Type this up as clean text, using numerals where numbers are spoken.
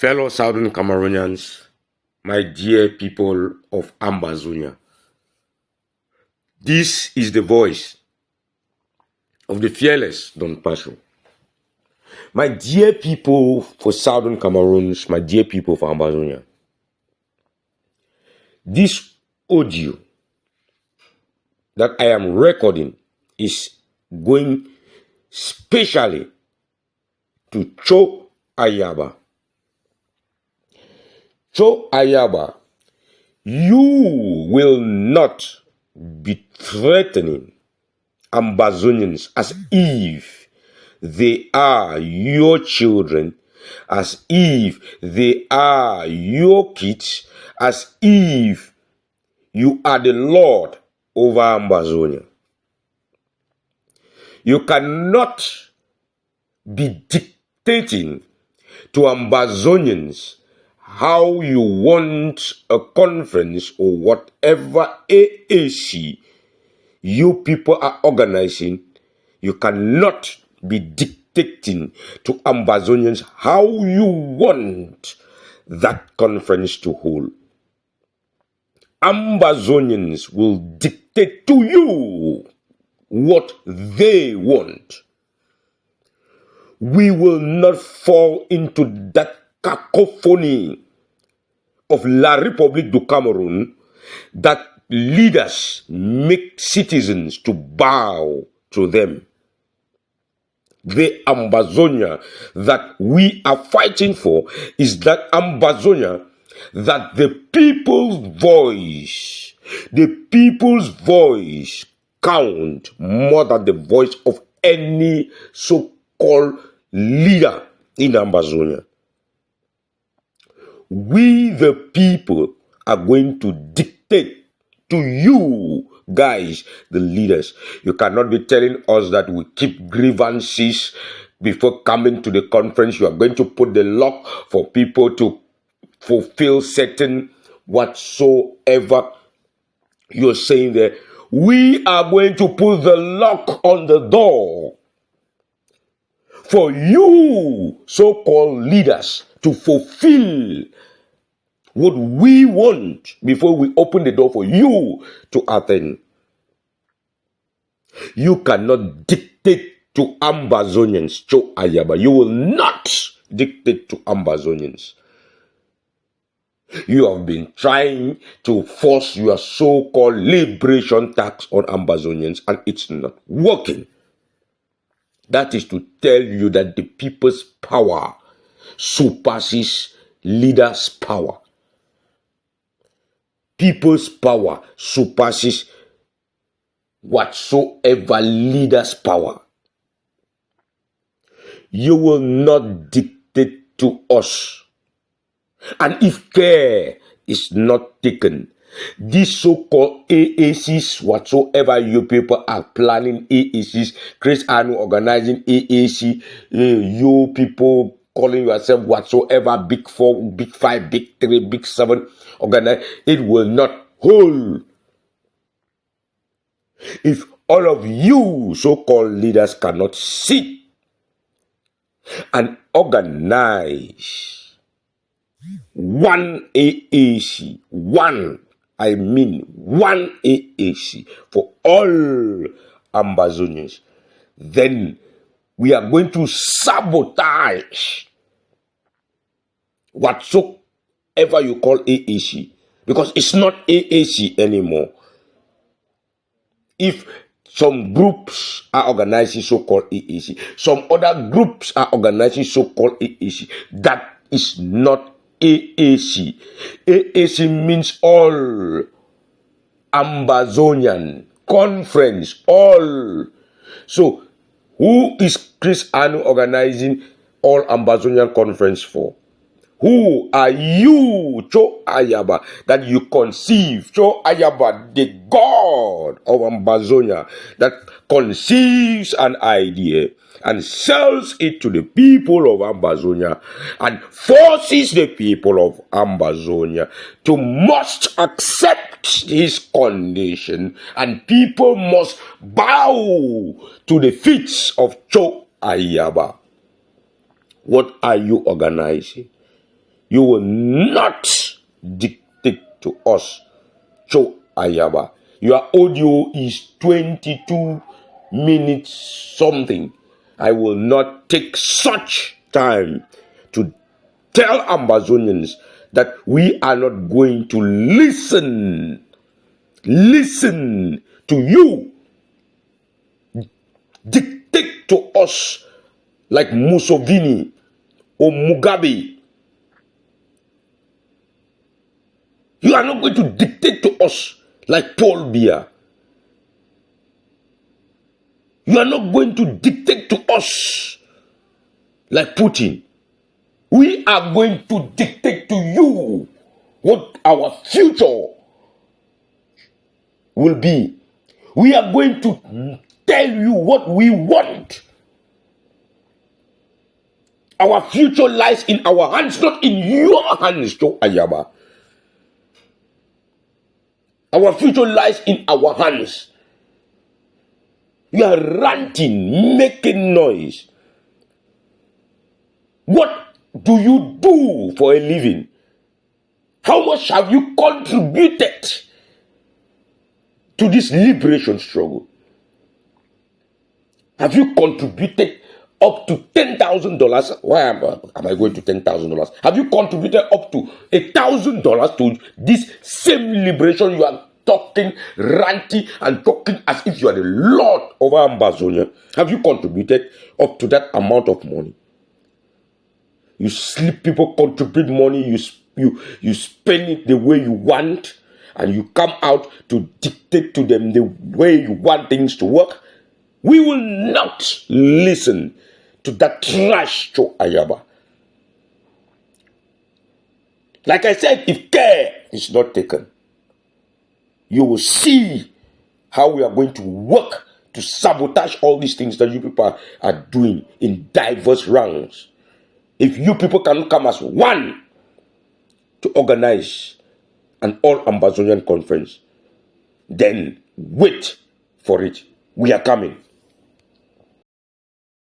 fellow Southern Cameroonians, my dear people of Ambazonian. This is the voice of the fearless Don Pasho. My dear people for Southern Cameroons, my dear people for Ambazonia. This audio that I am recording is going specially to Cho Ayaba. Cho Ayaba, you will not be threatening Ambazonians as if they are your children, as if they are your kids, as if you are the Lord over Ambazonia. You cannot be dictating to Ambazonians how you want a conference or whatever AAC you people are organizing. You cannot be dictating to Ambazonians how you want that conference to hold. Ambazonians will dictate to you what they want. We will not fall into that cacophony of La République du Cameroun that leaders make citizens to bow to them. The Ambazonia that we are fighting for is that Ambazonia that the people's voice count more than the voice of any so-called leader in Ambazonia. We the people are going to dictate to you guys, the leaders. You cannot be telling us that we keep grievances before coming to the conference. You are going to put the lock for people to fulfill certain whatsoever you're saying there. We are going to put the lock on the door for you so-called leaders to fulfill what we want before we open the door for you to attend. You cannot dictate to Ambazonians, Cho Ayaba. You will not dictate to Ambazonians. You have been trying to force your so-called liberation tax on Ambazonians, and it's not working. That is to tell you that the people's power surpasses leaders' power. People's power surpasses whatsoever leader's power. You will not dictate to us. And if care is not taken, these so-called AACs, whatsoever you people are planning AACs, Chris Anu organizing AAC, you people calling yourself whatsoever, Big 4, Big 5, Big 3, Big 7, organize, it will not hold. If all of you so-called leaders cannot sit and organize one AAC, one AAC for all Ambazonians, then we are going to sabotage whatsoever you call AAC, because it's not AAC anymore. If some groups are organizing so-called AAC, some other groups are organizing so-called AAC, that is not AAC. AAC means all Ambazonian conference, all. So, who is Chris Anu organizing all Ambazonian conference for? Who are you, Cho Ayaba, that you conceive? Cho Ayaba, the God of Ambazonia, that conceives an idea and sells it to the people of Ambazonia and forces the people of Ambazonia to must accept his condition, and people must bow to the feet of Cho Ayaba. What are you organizing? You will not dictate to us. Cho Ayaba. Your audio is 22 minutes something. I will not take such time to tell Ambazonians that we are not going to listen to you dictate to us like Mussolini or Mugabe. You are not going to dictate to us like Paul Biya. You are not going to dictate to us like Putin. We are going to dictate to you what our future will be. We are going to tell you what we want. Our future lies in our hands, not in your hands, Joe Ayaba. Our future lies in our hands. You are ranting, making noise. What do you do for a living? How much have you contributed to this liberation struggle? Have you contributed up to $10,000? Why am I going to $10,000? Have you contributed up to $1,000 to this same liberation? You are talking, ranting, and talking as if you are the Lord over Ambazonia. Have you contributed up to that amount of money? You sleep people contribute money, you spend it the way you want, and you come out to dictate to them the way you want things to work. We will not listen to that trash, Cho Ayaba. Like I said, if care is not taken, you will see how we are going to work to sabotage all these things that you people are doing in diverse rounds. If you people cannot come as one to organize an all-Ambazonian conference, then wait for it. We are coming.